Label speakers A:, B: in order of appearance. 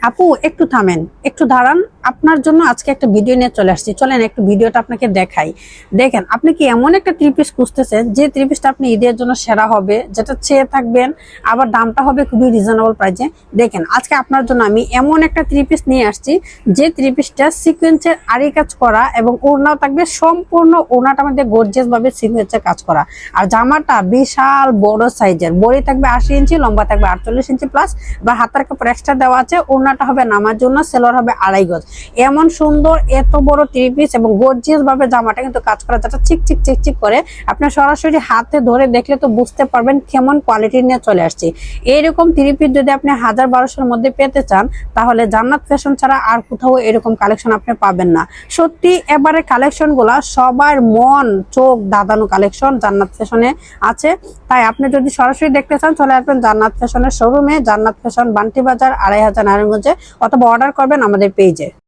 A: আপু একটু থামেন, একটু দাঁড়ান। আপনার জন্য আজকে একটা ভিডিও নিয়ে চলে আসছি, চলেন একটু ভিডিওটা আপনাকে দেখাই। দেখেন, আপনি কি এমন একটা থ্রি পিস খুঁজতেছেন যে থ্রি পিসটা আপনি ঈদের জন্য সেরা হবে, যেটা চেয়ে থাকবেন, আবার দামটা হবে খুবই রিজনেবল প্রাইসে। দেখেন, আজকে আপনার জন্য আমি এমন একটা থ্রি পিস নিয়ে আসছি যে থ্রি পিসটা সিকোয়েন্সের আরি কাজ করা এবং ওড়নাও থাকবে সম্পূর্ণ, ওড়নাটা মধ্যে গর্জিয়াস ভাবে সিকোয়েন্সের কাজ করা। আর জামাটা বিশাল বড় সাইজের, বড়ি থাকবে 80 ইঞ্চি, লম্বা থাকবে 48 ইঞ্চি প্লাস, বা হাতার কাপড় এক্সট্রা দেওয়া আছে। ওড়নাটা হবে নামার জন্য, সেলোয়ার হবে 2.5 গজ। এমন সুন্দর এত বড় থ্রি পিস এবং গর্জিয়াস ভাবে জামাটা কিন্তু কাজ করা, যেটা চিকচিক চিকচিক করে। আপনি সরাসরি হাতে ধরে দেখলে তো বুঝতে পারবেন কেমন কোয়ালিটি নিয়ে চলে আসছে। এইরকম থ্রি পিস যদি আপনি 1000-1200-এর মধ্যে পেতে চান, তাহলে জান্নাত ফ্যাশন ছাড়া আর কোথাও এরকম কালেকশন আপনি পাবেন না। সত্যি এবারে কালেকশন গুলা সবার মন চোখ দাদানো কালেকশন জান্নাত ফ্যাশনে আছে। তাই আপনি যদি সরাসরি দেখতে চান, চলে আসবেন জান্নাত ফ্যাশনের শোরুমে, জান্নাত ফ্যাশন, বান্টি বাজার, 2500 নারায়ণগঞ্জে, অথবা অর্ডার করবেন আমাদের পেজে।